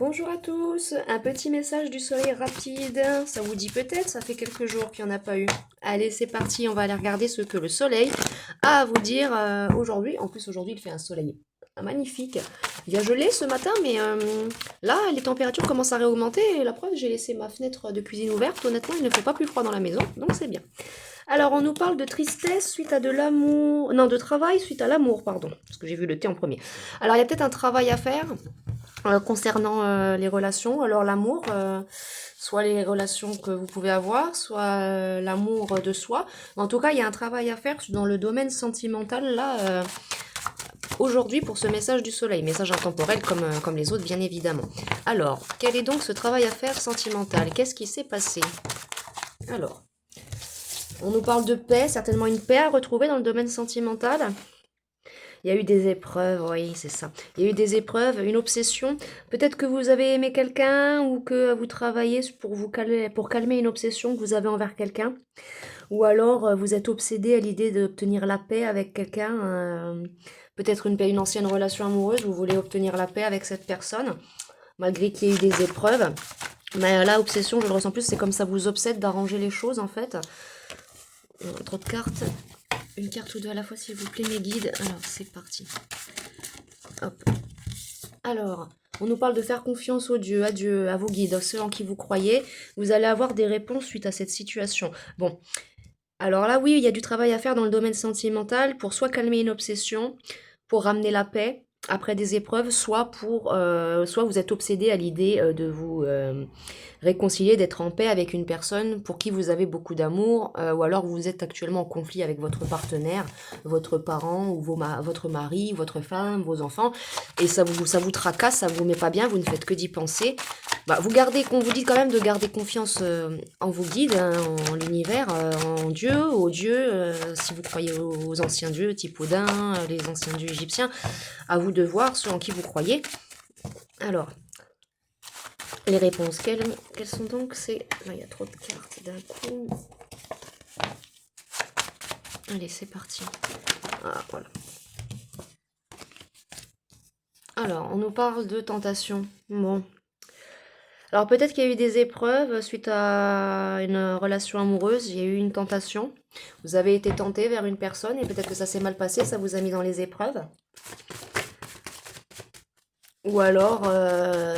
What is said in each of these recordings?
Bonjour à tous, un petit message du soleil rapide, ça vous dit peut-être, ça fait quelques jours qu'il n'y en a pas eu. Allez, c'est parti, on va aller regarder ce que le soleil a à vous dire aujourd'hui. En plus, aujourd'hui, il fait un soleil magnifique. Il a gelé ce matin, mais là, les températures commencent à réaugmenter. Et la preuve, j'ai laissé ma fenêtre de cuisine ouverte. Honnêtement, il ne fait pas plus froid dans la maison, donc c'est bien. Alors, on nous parle de tristesse suite à de l'amour... Non, de travail suite à l'amour, pardon, parce que j'ai vu le thé en premier. Alors, il y a peut-être un travail à faire concernant les relations. Alors l'amour, soit les relations que vous pouvez avoir, soit l'amour de soi. En tout cas, il y a un travail à faire dans le domaine sentimental là aujourd'hui pour ce message du soleil, message intemporel comme les autres bien évidemment. Alors, quel est donc ce travail à faire sentimental? Qu'est-ce qui s'est passé? Alors, on nous parle de paix, certainement une paix à retrouver dans le domaine sentimental. Il y a eu des épreuves, oui, c'est ça. Il y a eu des épreuves, une obsession. Peut-être que vous avez aimé quelqu'un ou que vous travaillez pour calmer une obsession que vous avez envers quelqu'un. Ou alors vous êtes obsédé à l'idée d'obtenir la paix avec quelqu'un. Peut-être une ancienne relation amoureuse, vous voulez obtenir la paix avec cette personne, malgré qu'il y ait eu des épreuves. Mais là, obsession, je le ressens plus, c'est comme ça vous obsède d'arranger les choses en fait. Trop de cartes. Une carte ou deux à la fois, s'il vous plaît, mes guides. Alors, c'est parti. Hop. Alors, on nous parle de faire confiance au Dieu, à Dieu, à vos guides, à ceux en qui vous croyez. Vous allez avoir des réponses suite à cette situation. Bon, alors là, oui, il y a du travail à faire dans le domaine sentimental pour soit calmer une obsession, pour ramener la paix après des épreuves, soit vous êtes obsédé à l'idée de vous réconcilier, d'être en paix avec une personne pour qui vous avez beaucoup d'amour, ou alors vous êtes actuellement en conflit avec votre partenaire, votre parent, ou votre mari, votre femme, vos enfants, et ça vous tracasse, ça vous met pas bien, vous ne faites que d'y penser. Bah, qu'on vous dit quand même de garder confiance en vos guides, hein, en l'univers, en Dieu, aux dieux, si vous croyez aux anciens dieux, type Odin, les anciens dieux égyptiens, à vous de voir ceux en qui vous croyez. Alors, les réponses, quelles sont donc ces... Là, il y a trop de cartes d'un coup. Allez, c'est parti. Ah, voilà. Alors, on nous parle de tentation. Bon. Alors, peut-être qu'il y a eu des épreuves suite à une relation amoureuse. Il y a eu une tentation. Vous avez été tenté vers une personne et peut-être que ça s'est mal passé, ça vous a mis dans les épreuves. Ou alors,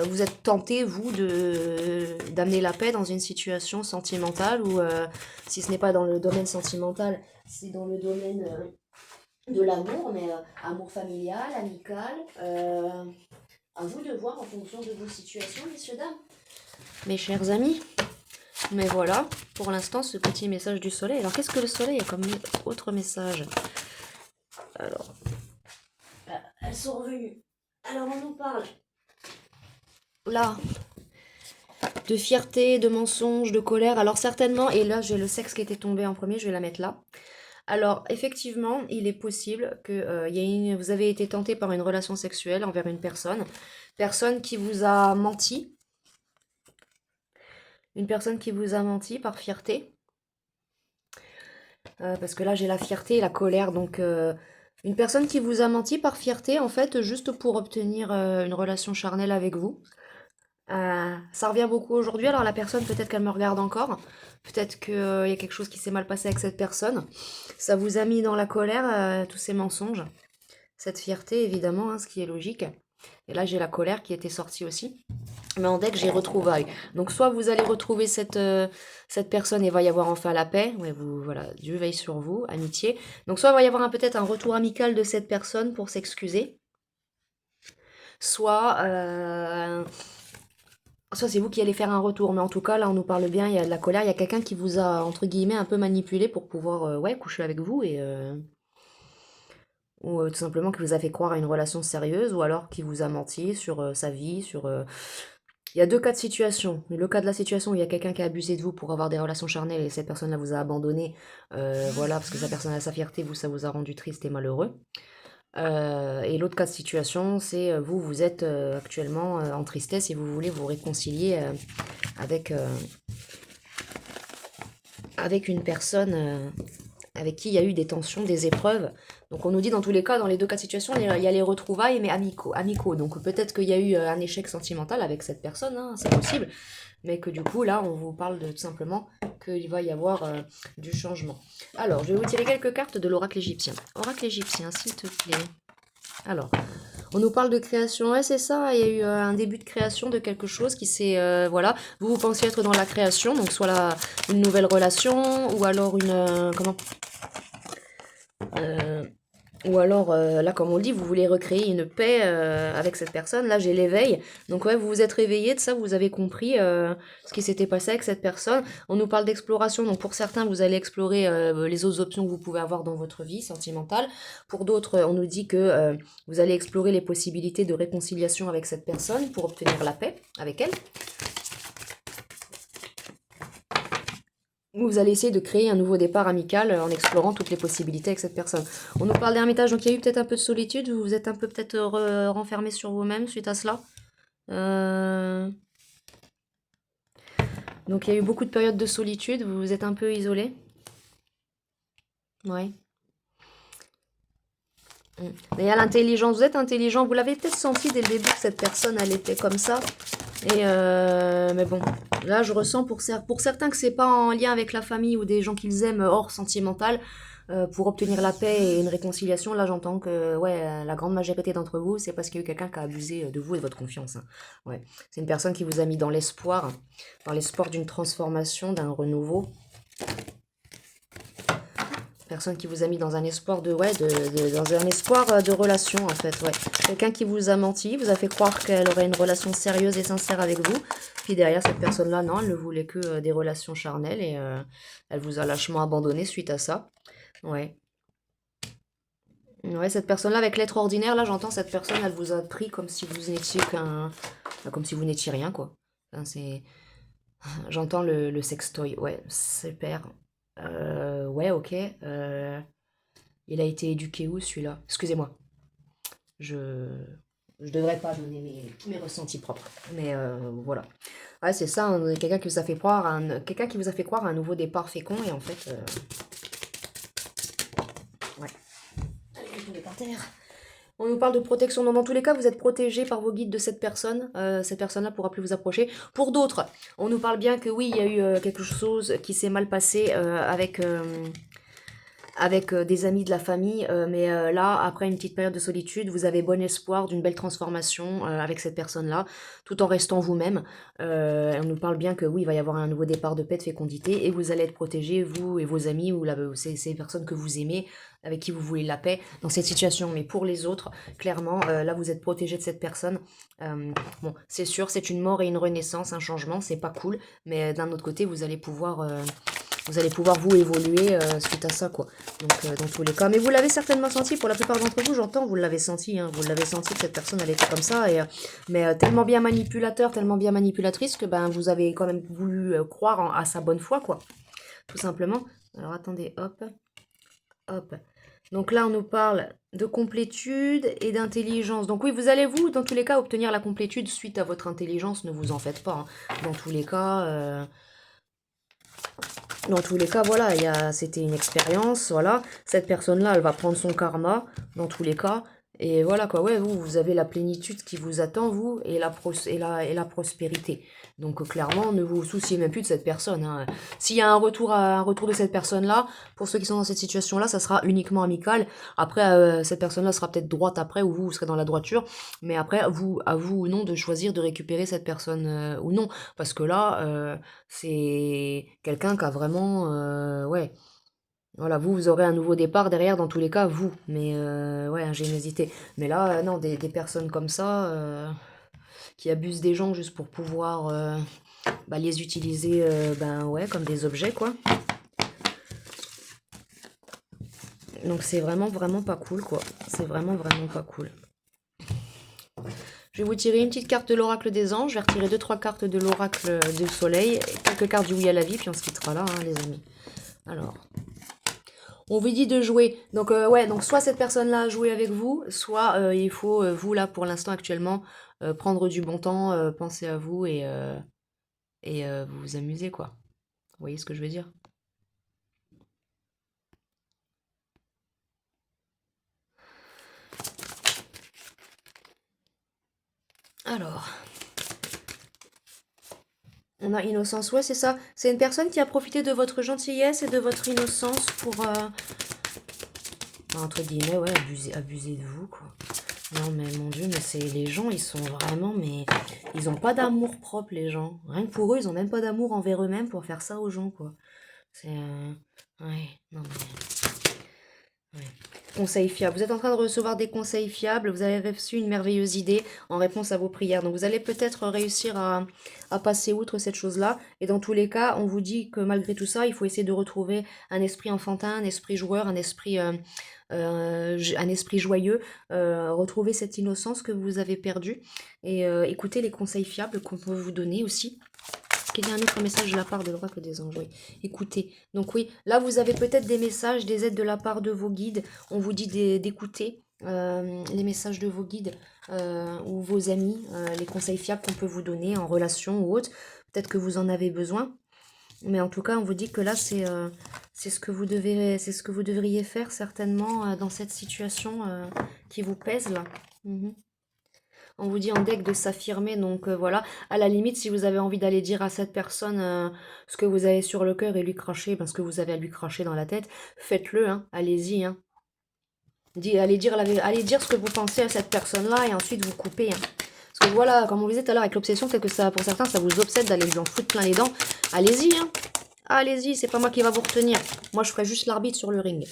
vous êtes tenté, vous, d'amener la paix dans une situation sentimentale ou si ce n'est pas dans le domaine sentimental, c'est dans le domaine de l'amour, mais amour familial, amical. À vous de voir en fonction de vos situations, messieurs, dames. Mes chers amis. Mais voilà, pour l'instant, ce petit message du soleil. Alors, qu'est-ce que le soleil a comme autre message? Alors, elles sont revenues. Alors, on nous parle là de fierté, de mensonge, de colère. Alors certainement, et là j'ai le sexe qui était tombé en premier, je vais la mettre là. Alors effectivement, il est possible que vous avez été tenté par une relation sexuelle envers une personne qui vous a menti, une personne qui vous a menti par fierté. Parce que là j'ai la fierté et la colère, donc une personne qui vous a menti par fierté en fait, juste pour obtenir une relation charnelle avec vous. Ça revient beaucoup aujourd'hui, alors la personne peut-être qu'elle me regarde encore, peut-être qu'il y a quelque chose qui s'est mal passé avec cette personne, ça vous a mis dans la colère, tous ces mensonges, cette fierté évidemment, hein, ce qui est logique, et là j'ai la colère qui était sortie aussi, mais en deck j'ai retrouvailles, donc soit vous allez retrouver cette personne et va y avoir enfin la paix, ouais, voilà, Dieu veille sur vous, amitié, donc soit il va y avoir peut-être un retour amical de cette personne pour s'excuser, soit... soit c'est vous qui allez faire un retour, mais en tout cas, là, on nous parle bien, il y a de la colère, il y a quelqu'un qui vous a, entre guillemets, un peu manipulé pour pouvoir, ouais, coucher avec vous, ou tout simplement qui vous a fait croire à une relation sérieuse, ou alors qui vous a menti sur sa vie, Il y a deux cas de situation. Le cas de la situation où il y a quelqu'un qui a abusé de vous pour avoir des relations charnelles et cette personne-là vous a abandonné, voilà, parce que sa personne a sa fierté, vous, ça vous a rendu triste et malheureux. Et l'autre cas de situation, c'est vous êtes actuellement en tristesse et vous voulez vous réconcilier avec, avec une personne avec qui il y a eu des tensions, des épreuves Donc on nous dit dans tous les cas, dans les deux cas de situation, il y a les retrouvailles, mais amicaux. Donc peut-être qu'il y a eu un échec sentimental avec cette personne, hein, c'est possible. Mais que du coup, là, on vous parle de tout simplement qu'il va y avoir du changement. Alors, je vais vous tirer quelques cartes de l'oracle égyptien. Oracle égyptien, s'il te plaît. Alors, on nous parle de création, ouais c'est ça, il y a eu un début de création de quelque chose qui s'est, voilà, vous pensiez être dans la création, donc soit une nouvelle relation, ou alors une, euh, ou alors, là, comme on le dit, vous voulez recréer une paix avec cette personne. Là, j'ai l'éveil. Donc, ouais, vous vous êtes réveillé de ça, vous avez compris ce qui s'était passé avec cette personne. On nous parle d'exploration. Donc, pour certains, vous allez explorer les autres options que vous pouvez avoir dans votre vie sentimentale. Pour d'autres, on nous dit que vous allez explorer les possibilités de réconciliation avec cette personne pour obtenir la paix avec elle. Vous allez essayer de créer un nouveau départ amical en explorant toutes les possibilités avec cette personne. On nous parle d'ermitage, donc il y a eu peut-être un peu de solitude, vous vous êtes un peu peut-être renfermé sur vous-même suite à cela. Donc il y a eu beaucoup de périodes de solitude, vous vous êtes un peu isolé. Ouais. Mais il y a l'intelligence, vous êtes intelligent, vous l'avez peut-être senti dès le début que cette personne, elle était comme ça. Et mais bon, là je ressens pour certains que c'est pas en lien avec la famille ou des gens qu'ils aiment hors sentimental. Pour obtenir la paix et une réconciliation, là j'entends que ouais, la grande majorité d'entre vous, c'est parce qu'il y a eu quelqu'un qui a abusé de vous et de votre confiance, hein. Ouais. C'est une personne qui vous a mis dans l'espoir d'une transformation, d'un renouveau. Personne qui vous a mis dans un espoir dans un espoir de relation en fait, ouais. Quelqu'un qui vous a menti, vous a fait croire qu'elle aurait une relation sérieuse et sincère avec vous. Puis derrière cette personne-là, non, elle ne voulait que des relations charnelles et elle vous a lâchement abandonné suite à ça. Ouais. Ouais, cette personne-là, avec l'être ordinaire, là, j'entends cette personne, elle vous a pris comme si vous n'étiez comme si vous n'étiez rien, quoi. Enfin, j'entends le sextoy. Ouais, super. Ouais, ok. Il a été éduqué où, celui-là? Excusez-moi. Je... Je devrais pas donner mes ressentis propres. Mais voilà. Ouais, c'est ça, hein, quelqu'un qui vous a fait croire quelqu'un qui vous a fait croire à un nouveau départ fécond, et en fait... Ouais. Allez, je vais par terre. On nous parle de protection. Donc, dans tous les cas, vous êtes protégé par vos guides de cette personne. Cette personne-là pourra plus vous approcher. Pour d'autres, on nous parle bien que oui, il y a eu quelque chose qui s'est mal passé avec des amis de la famille, mais là, après une petite période de solitude, vous avez bon espoir d'une belle transformation avec cette personne-là, tout en restant vous-même. On nous parle bien que oui, il va y avoir un nouveau départ de paix, de fécondité, et vous allez être protégés, vous et vos amis, ou ces personnes que vous aimez, avec qui vous voulez la paix dans cette situation. Mais pour les autres, clairement, là, vous êtes protégé de cette personne. Bon, c'est sûr, c'est une mort et une renaissance, un changement, c'est pas cool, mais d'un autre côté, vous allez pouvoir vous évoluer suite à ça, quoi. Donc, dans tous les cas. Mais vous l'avez certainement senti, pour la plupart d'entre vous, j'entends, vous l'avez senti, hein, vous l'avez senti que cette personne, elle était comme ça, mais tellement bien manipulateur, tellement bien manipulatrice, que ben, vous avez quand même voulu croire à sa bonne foi, quoi. Tout simplement. Alors, attendez, hop, hop. Donc là, on nous parle de complétude et d'intelligence. Donc oui, vous allez, vous, dans tous les cas, obtenir la complétude suite à votre intelligence, ne vous en faites pas, hein. Dans tous les cas... Dans tous les cas, voilà, c'était une expérience, voilà. Cette personne-là, elle va prendre son karma, dans tous les cas. Et voilà, quoi, ouais, vous avez la plénitude qui vous attend, vous, et la prospérité. Donc, clairement, ne vous souciez même plus de cette personne, hein. S'il y a un retour de cette personne-là, pour ceux qui sont dans cette situation-là, ça sera uniquement amical. Après, cette personne-là sera peut-être droite après, ou vous serez dans la droiture. Mais après, à vous ou non de choisir de récupérer cette personne ou non. Parce que là, c'est quelqu'un qui a vraiment... ouais. Voilà, vous aurez un nouveau départ derrière, dans tous les cas, vous. Mais ouais, ingéniosité. Mais là, non, des personnes comme ça, qui abusent des gens juste pour pouvoir les utiliser ben, ouais, comme des objets, quoi. Donc c'est vraiment, vraiment pas cool, quoi. C'est vraiment, vraiment pas cool. Je vais vous tirer une petite carte de l'oracle des anges. Je vais retirer 2-3 cartes de l'oracle du soleil. Quelques cartes du oui à la vie, puis on se quittera là, hein, les amis. Alors... On vous dit de jouer. Donc ouais, donc soit cette personne-là a joué avec vous, soit il faut, vous là, pour l'instant actuellement, prendre du bon temps, penser à vous et vous vous amuser, quoi. Vous voyez ce que je veux dire? Alors, on a innocence, ouais, c'est ça. C'est une personne qui a profité de votre gentillesse et de votre innocence pour, entre guillemets, ouais, abuser de vous, quoi. Non, mais mon Dieu, mais c'est les gens, ils sont vraiment, mais ils ont pas d'amour propre, les gens. Rien que pour eux, ils ont même pas d'amour envers eux-mêmes pour faire ça aux gens, quoi. C'est, ouais, non, mais, ouais. Conseils fiables. Vous êtes en train de recevoir des conseils fiables. Vous avez reçu une merveilleuse idée en réponse à vos prières. Donc, vous allez peut-être réussir à passer outre cette chose-là. Et dans tous les cas, on vous dit que malgré tout ça, il faut essayer de retrouver un esprit enfantin, un esprit joueur, un esprit joyeux, retrouver cette innocence que vous avez perdue et écoutez les conseils fiables qu'on peut vous donner aussi. Qu'il y a un autre message de la part de l'oracle des anges, oui. Écoutez, donc oui, là vous avez peut-être des messages, des aides de la part de vos guides. On vous dit d'écouter les messages de vos guides ou vos amis, les conseils fiables qu'on peut vous donner en relation ou autre. Peut-être que vous en avez besoin. Mais en tout cas, on vous dit que là, c'est ce que vous devriez faire certainement dans cette situation qui vous pèse là. On vous dit en deck de s'affirmer, donc voilà. À la limite, si vous avez envie d'aller dire à cette personne ce que vous avez sur le cœur et lui cracher, ce que vous avez à lui cracher dans la tête, faites-le, hein, allez-y. Hein. Allez dire ce que vous pensez à cette personne-là et ensuite vous coupez. Hein. Parce que voilà, comme on vous disait tout à l'heure avec l'obsession, peut-être que ça, pour certains, ça vous obsède d'aller lui en foutre plein les dents. Allez-y, hein. Allez-y, c'est pas moi qui va vous retenir. Moi, je ferai juste l'arbitre sur le ring.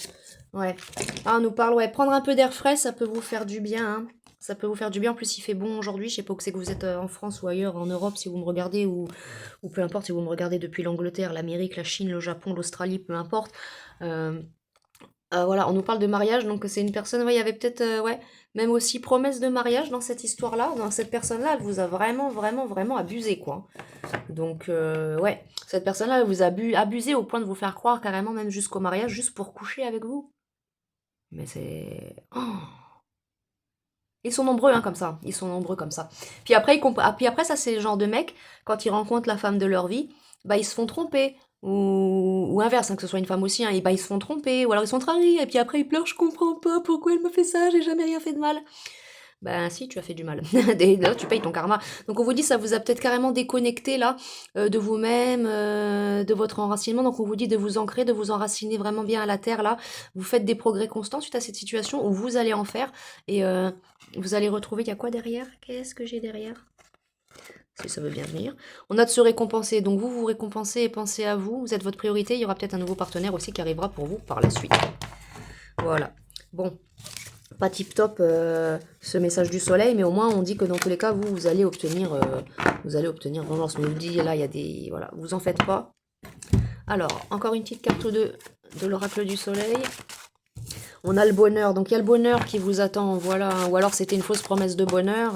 Ouais. Ah, on nous parle, ouais, prendre un peu d'air frais, ça peut vous faire du bien, hein. Ça peut vous faire du bien. En plus, il fait bon aujourd'hui. Je sais pas où c'est que vous êtes en France ou ailleurs, en Europe, si vous me regardez, ou peu importe, si vous me regardez depuis l'Angleterre, l'Amérique, la Chine, le Japon, l'Australie, peu importe. Voilà, on nous parle de mariage, donc c'est une personne, ouais, il y avait peut-être, ouais, même aussi promesse de mariage dans cette histoire-là. Dans cette personne-là, elle vous a vraiment, vraiment, vraiment abusé, quoi. Donc, ouais, cette personne-là, elle vous a abusé au point de vous faire croire carrément, même jusqu'au mariage, juste pour coucher avec vous. Mais c'est... Oh. Ils sont nombreux, hein, comme ça. Ils sont nombreux comme ça. Puis après, ça, c'est le genre de mec, quand ils rencontrent la femme de leur vie, bah, ils se font tromper. Ou inverse, hein, que ce soit une femme aussi, hein, et bah, ils se font tromper. Ou alors ils sont trahis, et puis après ils pleurent, je comprends pas pourquoi elle me fait ça, j'ai jamais rien fait de mal. Ben si, tu as fait du mal. Là, tu payes ton karma. Donc on vous dit, ça vous a peut-être carrément déconnecté là de vous-même, de votre enracinement. Donc on vous dit de vous ancrer, de vous enraciner vraiment bien à la terre là. Vous faites des progrès constants suite à cette situation où vous allez en faire et vous allez retrouver. Il y a quoi derrière? Qu'est-ce que j'ai derrière? Si ça veut bien venir. On a de se récompenser. Donc vous vous récompensez et pensez à vous. Vous êtes votre priorité. Il y aura peut-être un nouveau partenaire aussi qui arrivera pour vous par la suite. Voilà. Bon. Pas tip top ce message du soleil, mais au moins on dit que dans tous les cas vous allez obtenir vengeance. Mais je vous dis là il y a des voilà, vous en faites pas. Alors encore une petite carte de l'oracle du soleil. On a le bonheur, donc il y a le bonheur qui vous attend, voilà, ou alors c'était une fausse promesse de bonheur,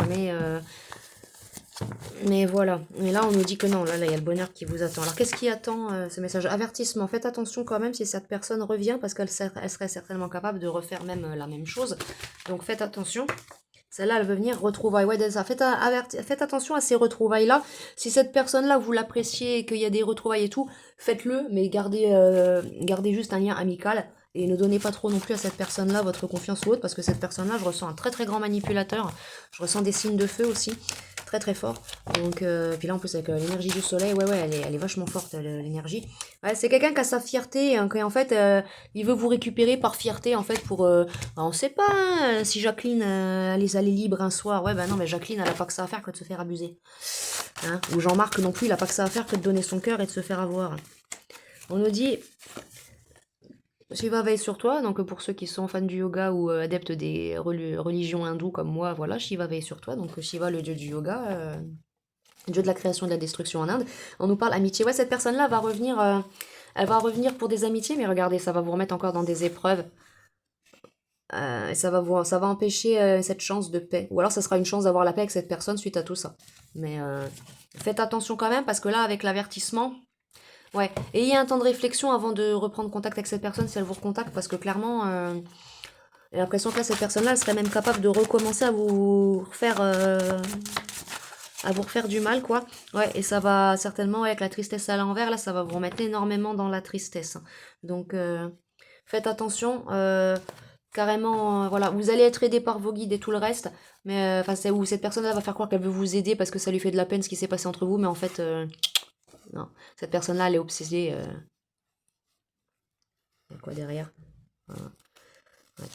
mais voilà. Et là on nous dit que non, là il y a le bonheur qui vous attend. Alors qu'est-ce qui attend ce message? Avertissement, faites attention quand même si cette personne revient parce qu'elle serait certainement capable de refaire même la même chose. Donc faites attention. Celle-là, elle veut venir retrouvailles. Ouais, ça. Faites attention à ces retrouvailles-là. Si cette personne-là, vous l'appréciez et qu'il y a des retrouvailles et tout, faites-le, mais gardez juste un lien amical. Et ne donnez pas trop non plus à cette personne-là votre confiance ou autre, parce que cette personne-là, je ressens un très très grand manipulateur. Je ressens des signes de feu aussi, très très fort. Donc, puis là, en plus, avec l'énergie du soleil, ouais, elle est vachement forte, l'énergie. Ouais, c'est quelqu'un qui a sa fierté, hein, qui en fait, il veut vous récupérer par fierté, en fait, pour... on sait pas, hein, si Jacqueline, elle est libre un soir, ouais, ben non, mais Jacqueline, elle a pas que ça à faire que de se faire abuser. Hein, ou Jean-Marc non plus, il a pas que ça à faire que de donner son cœur et de se faire avoir. On nous dit... Shiva veille sur toi, donc pour ceux qui sont fans du yoga ou adeptes des religions hindoues comme moi, voilà, Shiva veille sur toi, donc Shiva, le dieu du yoga, dieu de la création et de la destruction en Inde. On nous parle amitié, ouais, cette personne-là va revenir, elle va revenir pour des amitiés, mais regardez, ça va vous remettre encore dans des épreuves, ça va empêcher cette chance de paix, ou alors ça sera une chance d'avoir la paix avec cette personne suite à tout ça. Mais faites attention quand même, parce que là, avec l'avertissement... Ouais, ayez un temps de réflexion avant de reprendre contact avec cette personne si elle vous recontacte, parce que clairement, j'ai l'impression que là, cette personne-là, elle serait même capable de recommencer à vous refaire du mal, quoi. Ouais, et ça va certainement, ouais, avec la tristesse à l'envers, là, ça va vous remettre énormément dans la tristesse. Donc, faites attention, carrément, voilà, vous allez être aidé par vos guides et tout le reste, mais enfin, où cette personne-là va faire croire qu'elle veut vous aider parce que ça lui fait de la peine ce qui s'est passé entre vous, mais en fait, non, cette personne-là, elle est obsédée. Il y a quoi derrière? Voilà. Ouais.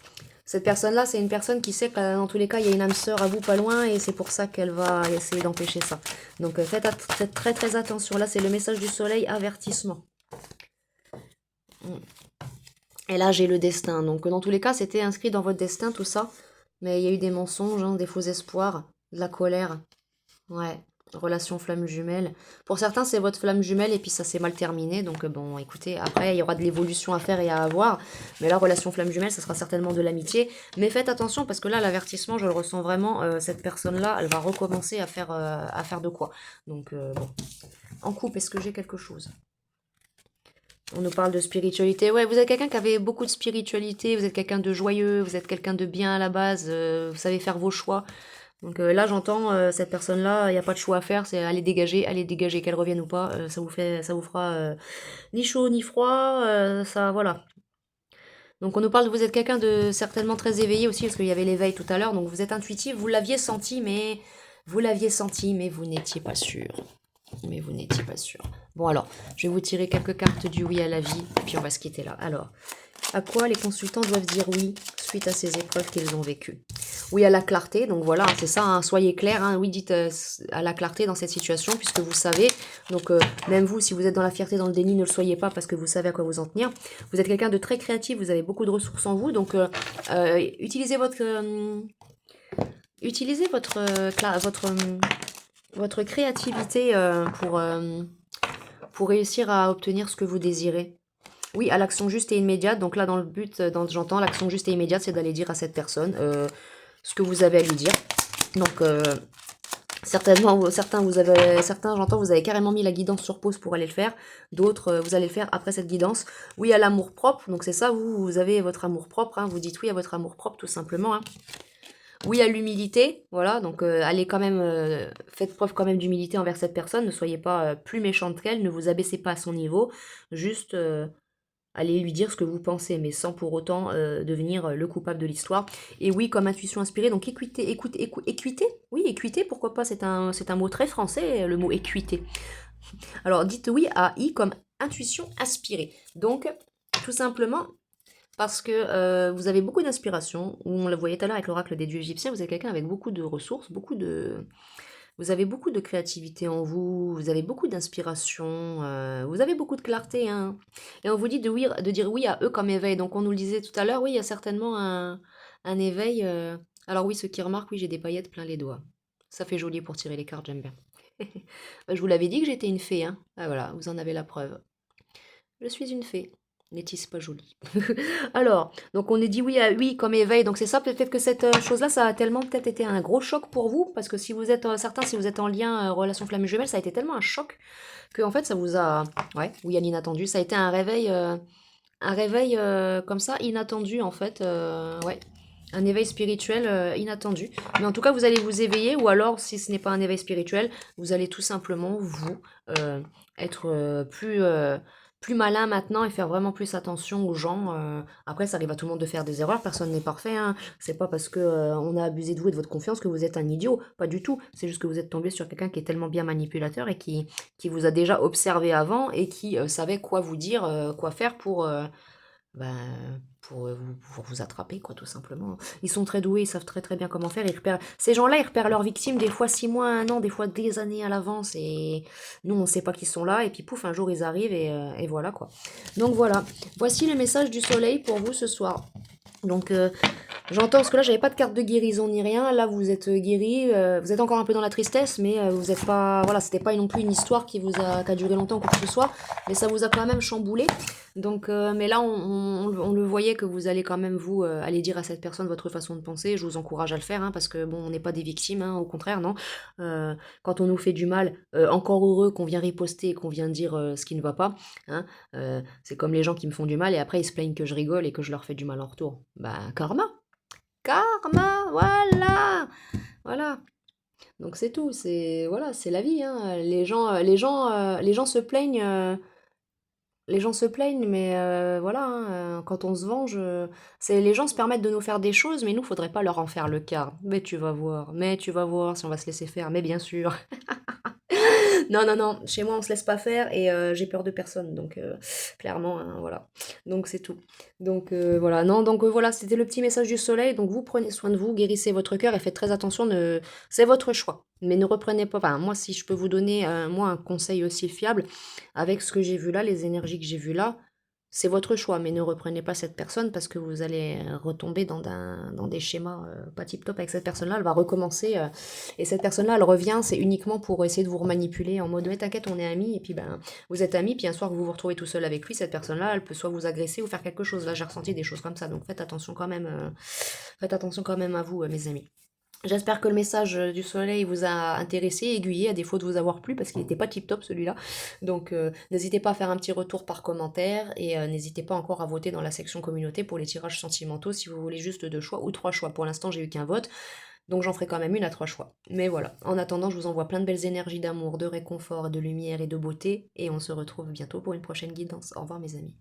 Cette personne-là, c'est une personne qui sait que dans tous les cas, il y a une âme sœur à vous pas loin et c'est pour ça qu'elle va essayer d'empêcher ça. Donc faites très très attention. Là, c'est le message du soleil, avertissement. Et là, j'ai le destin. Donc dans tous les cas, c'était inscrit dans votre destin, tout ça. Mais il y a eu des mensonges, hein, des faux espoirs, de la colère. Ouais, relation flamme jumelle. Pour certains, c'est votre flamme jumelle et puis ça s'est mal terminé. Donc bon, écoutez, après, il y aura de l'évolution à faire et à avoir. Mais là, relation flamme jumelle, ça sera certainement de l'amitié. Mais faites attention parce que là, l'avertissement, je le ressens vraiment. Cette personne-là, elle va recommencer à faire de quoi. Donc bon. En couple, est-ce que j'ai quelque chose? On nous parle de spiritualité. Ouais, vous êtes quelqu'un qui avait beaucoup de spiritualité, vous êtes quelqu'un de joyeux, vous êtes quelqu'un de bien à la base, vous savez faire vos choix. Donc là, j'entends cette personne-là, il n'y a pas de choix à faire, c'est aller dégager, qu'elle revienne ou pas, ça vous fera ni chaud ni froid, ça, voilà. Donc on nous parle de vous êtes quelqu'un de certainement très éveillé aussi, parce qu'il y avait l'éveil tout à l'heure, donc vous êtes intuitif, vous l'aviez senti, mais vous n'étiez pas sûr. Mais vous n'étiez pas sûr. Bon alors, je vais vous tirer quelques cartes du oui à la vie, et puis on va se quitter là. Alors, à quoi les consultants doivent dire oui suite à ces épreuves qu'ils ont vécues? Oui à la clarté, donc voilà, c'est ça, hein, soyez clair, hein, oui dites à la clarté dans cette situation, puisque vous savez, donc même vous, si vous êtes dans la fierté, dans le déni, ne le soyez pas, parce que vous savez à quoi vous en tenir. Vous êtes quelqu'un de très créatif, vous avez beaucoup de ressources en vous, donc utilisez votre créativité pour réussir à obtenir ce que vous désirez. Oui, à l'action juste et immédiate. Donc là, dans le but, j'entends l'action juste et immédiate, c'est d'aller dire à cette personne ce que vous avez à lui dire. Donc, certains, j'entends, vous avez carrément mis la guidance sur pause pour aller le faire. D'autres, vous allez le faire après cette guidance. Oui, à l'amour propre. Donc c'est ça, vous avez votre amour propre. Hein, vous dites oui à votre amour propre, tout simplement. Hein. Oui à l'humilité, voilà, donc allez quand même, faites preuve quand même d'humilité envers cette personne, ne soyez pas plus méchante qu'elle, ne vous abaissez pas à son niveau, juste allez lui dire ce que vous pensez, mais sans pour autant devenir le coupable de l'histoire. Et oui, comme intuition inspirée, donc équité, oui, équité, pourquoi pas, c'est un mot très français, le mot équité. Alors dites oui à I comme intuition inspirée, donc tout simplement... Parce que vous avez beaucoup d'inspiration, on le voyait tout à l'heure avec l'oracle des dieux égyptiens, vous êtes quelqu'un avec beaucoup de ressources, vous avez beaucoup de créativité en vous, vous avez beaucoup d'inspiration, vous avez beaucoup de clarté. Hein. Et on vous dit de dire oui à eux comme éveil. Donc on nous le disait tout à l'heure, oui, il y a certainement un éveil. Alors oui, ceux qui remarquent, oui, j'ai des paillettes plein les doigts. Ça fait joli pour tirer les cartes, j'aime bien. Je vous l'avais dit que j'étais une fée, hein. Ah voilà, vous en avez la preuve. Je suis une fée. N'est-ce pas joli? Alors, donc on est dit oui à oui comme éveil, donc c'est ça, peut-être que cette chose-là, ça a tellement peut-être été un gros choc pour vous, parce que si vous êtes certains, si vous êtes en lien relation flamme jumelle, ça a été tellement un choc que en fait ça vous a, ouais, oui à l'inattendu, ça a été un réveil comme ça inattendu en fait, ouais, un éveil spirituel inattendu. Mais en tout cas, vous allez vous éveiller, ou alors si ce n'est pas un éveil spirituel, vous allez tout simplement vous être plus malin maintenant et faire vraiment plus attention aux gens. Après, ça arrive à tout le monde de faire des erreurs, personne n'est parfait. Hein. C'est pas parce que on a abusé de vous et de votre confiance que vous êtes un idiot, pas du tout. C'est juste que vous êtes tombé sur quelqu'un qui est tellement bien manipulateur et qui vous a déjà observé avant et qui savait quoi vous dire, quoi faire pour vous attraper, quoi, tout simplement. Ils sont très doués, ils savent très très bien comment faire. Ces gens-là, ils repèrent leurs victimes des fois 6 mois, 1 an, des fois des années à l'avance. Et nous, on ne sait pas qu'ils sont là. Et puis pouf, un jour, ils arrivent et voilà, quoi. Donc voilà, voici le message du soleil pour vous ce soir. Donc j'entends, parce que là j'avais pas de carte de guérison ni rien, là vous êtes guéri, vous êtes encore un peu dans la tristesse, mais vous êtes pas, voilà, c'était pas non plus une histoire qui a duré longtemps ou quoi que ce soit, mais ça vous a quand même chamboulé. Donc, mais là on le voyait que vous allez quand même vous aller dire à cette personne votre façon de penser, je vous encourage à le faire, hein, parce que bon, on n'est pas des victimes, hein, au contraire, non. Quand on nous fait du mal, encore heureux qu'on vient riposter et qu'on vient dire ce qui ne va pas, hein. C'est comme les gens qui me font du mal et après ils se plaignent que je rigole et que je leur fais du mal en retour. Bah, karma. Karma, voilà. Voilà. Donc c'est tout, c'est voilà, c'est la vie. Hein. Les gens se plaignent. Les gens se plaignent, mais voilà, hein, quand on se venge, c'est les gens se permettent de nous faire des choses, mais nous, faudrait pas leur en faire le cas. Mais tu vas voir si on va se laisser faire, mais bien sûr. Non, non, non, chez moi on se laisse pas faire et j'ai peur de personne, donc clairement, hein, voilà. Donc c'est tout. Donc voilà, non, donc voilà, c'était le petit message du soleil. Donc vous prenez soin de vous, guérissez votre cœur et faites très attention. C'est votre choix, mais ne reprenez pas. Enfin, moi, si je peux vous donner moi un conseil aussi fiable, avec ce que j'ai vu là, les énergies que j'ai vues là, c'est votre choix, mais ne reprenez pas cette personne parce que vous allez retomber dans des schémas pas tip-top avec cette personne-là. Elle va recommencer et cette personne-là, elle revient, c'est uniquement pour essayer de vous remanipuler en mode ouais, t'inquiète, on est amis. Et puis ben, vous êtes amis, puis un soir que vous vous retrouvez tout seul avec lui, cette personne-là, elle peut soit vous agresser ou faire quelque chose. Là, j'ai ressenti des choses comme ça, donc faites attention quand même à vous, mes amis. J'espère que le message du soleil vous a intéressé, aiguillé, à défaut de vous avoir plu, parce qu'il n'était pas tip-top celui-là. Donc n'hésitez pas à faire un petit retour par commentaire, et n'hésitez pas encore à voter dans la section communauté pour les tirages sentimentaux si vous voulez juste deux choix ou trois choix. Pour l'instant, j'ai eu qu'un vote, donc j'en ferai quand même une à trois choix. Mais voilà, en attendant, je vous envoie plein de belles énergies d'amour, de réconfort, de lumière et de beauté, et on se retrouve bientôt pour une prochaine guidance. Au revoir mes amis.